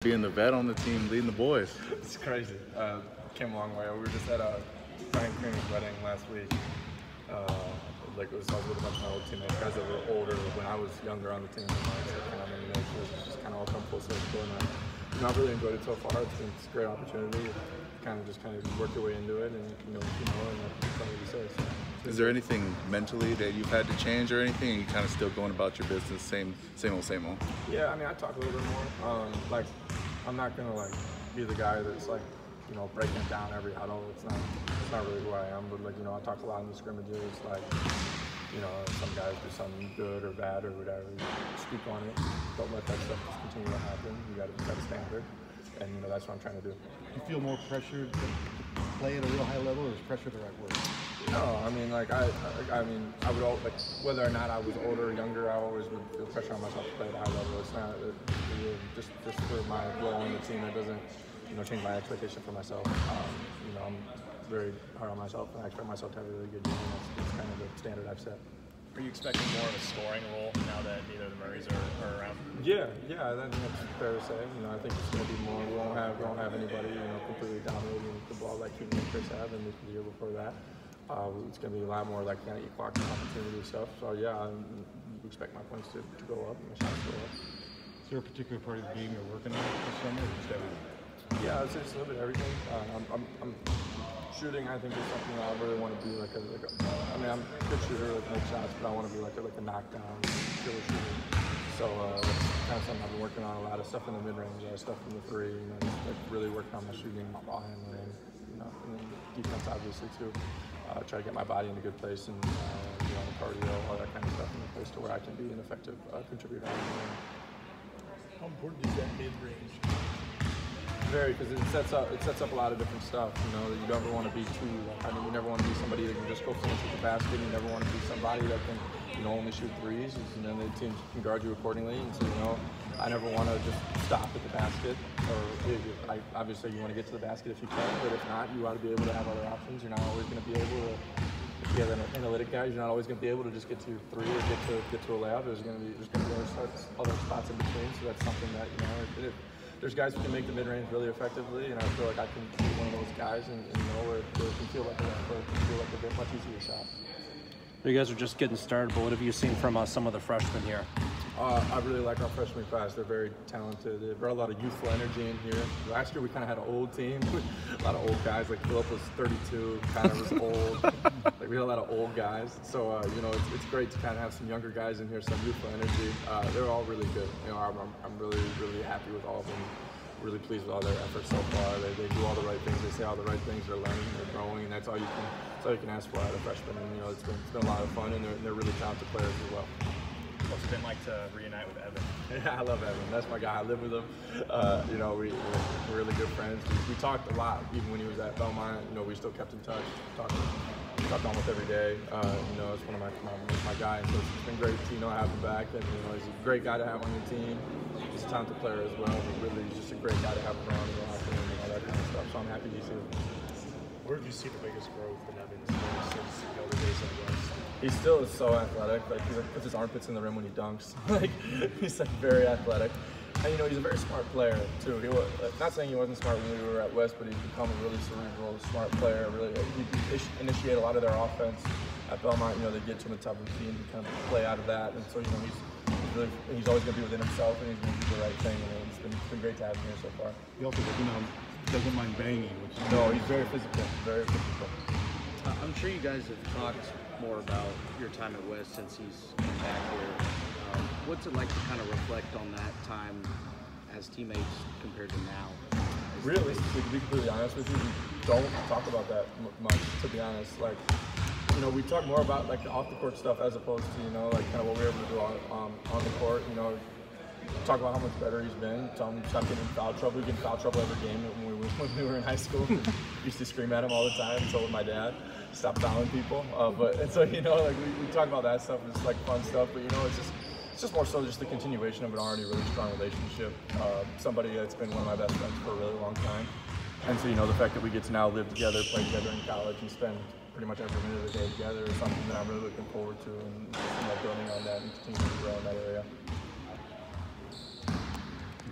Being the vet on the team, leading the boys. It's crazy. Came a long way. We were just at a Brian Creamer's wedding last week. I was with a bunch of my old teammates, guys that were older when I was younger on the team. It's just kind of all come full circle. And I've really enjoyed it so far. It's a great opportunity. Kind of work your way into it, and and that's something to say. So. Is there anything mentally that you've had to change or anything? Or you kind of still going about your business, same old? Yeah, I mean, I talk a little bit more. I'm not gonna be the guy that's breaking down every huddle. It's not really who I am. But I talk a lot in the scrimmages. Some guys do something good or bad or whatever. Speak on it. Don't let that stuff just continue to happen. You got to set a standard, and that's what I'm trying to do. You feel more pressured to play at a real high level, or is pressure the right word? No, I mean, I would always, whether or not I was older or younger, I always would feel pressure on myself to play at a high level. It's not just for my role on the team. It doesn't change my expectation for myself. I'm very hard on myself, and I expect myself to have a really good game. That's kind of the standard I've set. Are you expecting more of a scoring role now that neither of the Murrays are around? Yeah, I think that's fair to say. I think it's going to be more. We won't have anybody completely dominating the ball like Keaton and Chris have, and the year before that. It's going to be a lot more kind of equal opportunity stuff. So yeah, I expect my points to go up and my shots to go up. Is there a particular part of the game you're working on this summer, or just everything? Yeah, I'd say just a little bit of everything. I'm shooting. I think is something that I really want to be I'm a good shooter, make shots, but I want to be like a knockdown killer shooter. So that's kind of something I've been working on, a lot of stuff in the mid-range, a lot of stuff from the three. Just really working on my shooting, my ball handling, and then defense obviously too. Try to get my body in a good place and the cardio, all that kind of stuff in a place to where I can be an effective contributor. How important is that mid-range? Very, because it sets up a lot of different stuff. That you never want to be too. You never want to be somebody that can just go finish with the basket. You never want to be somebody that can only shoot threes, and then the team can guard you accordingly. And so I never want to just stop at the basket. Or obviously you want to get to the basket if you can, but if not, you ought to be able to have other options. You're not always going to be able to. If you have analytic guys, you're not always going to be able to just get to three or get to a layup. There's going to be other spots in between. So that's something that there's guys who can make the mid-range really effectively, and I feel like I can be one of those guys, and where it can feel like a bit much easier shot. You guys are just getting started, but what have you seen from some of the freshmen here? I really like our freshman class. They're very talented. They brought a lot of youthful energy in here. Last year we kind of had an old team, a lot of old guys. Like Philip was 32, kind of was old. We had a lot of old guys. So it's great to kind of have some younger guys in here, some youthful energy. They're all really good. I'm really happy with all of them. Really pleased with all their efforts so far. They do all the right things. They say all the right things. They're learning. They're growing, and that's all you can ask for out of freshmen. And it's been a lot of fun, and they're really talented players as well. What's it been like to reunite with Evan? Yeah, I love Evan. That's my guy. I live with him. We're really good friends. We talked a lot, even when he was at Belmont. We still kept in touch. Talked almost every day. It's one of my guys. So it's been great to have him back. And he's a great guy to have on your team. He's a talented player as well. But really, he's just a great guy to have around in the locker room and all that kind of stuff. So I'm happy he's here. Where did you see the biggest growth in Evan since the days of the West? He still is so athletic. He puts his armpits in the rim when he dunks. He's very athletic. And he's a very smart player too. Not saying he wasn't smart when we were at West, but he's become a really cerebral, smart player. Really, he initiate a lot of their offense at Belmont. They get to him a tough routine to kind of play out of that. And so he's always going to be within himself, and he's going to do the right thing. And it's been great to have him here so far. He also doesn't mind banging. No, he's very physical. Very physical. I'm sure you guys have talked more about your time at West since he's come back here. What's it like to kind of reflect on that time as teammates compared to now? Really, to be completely honest with you, we don't talk about that much, to be honest. We talk more about the off the court stuff as opposed to kind of what we were able to do on the court. Talk about how much better he's been. Tell him stop getting in foul trouble. We get in foul trouble every game when we were in high school. Used to scream at him all the time. So would my dad. Stop fouling people. So we talk about that stuff. It's fun stuff. But it's just more so just the continuation of an already really strong relationship. Somebody that's been one of my best friends for a really long time. And so the fact that we get to now live together, play together in college, and spend pretty much every minute of the day together is something that I'm really looking forward to, and building on that and continuing to grow in that area.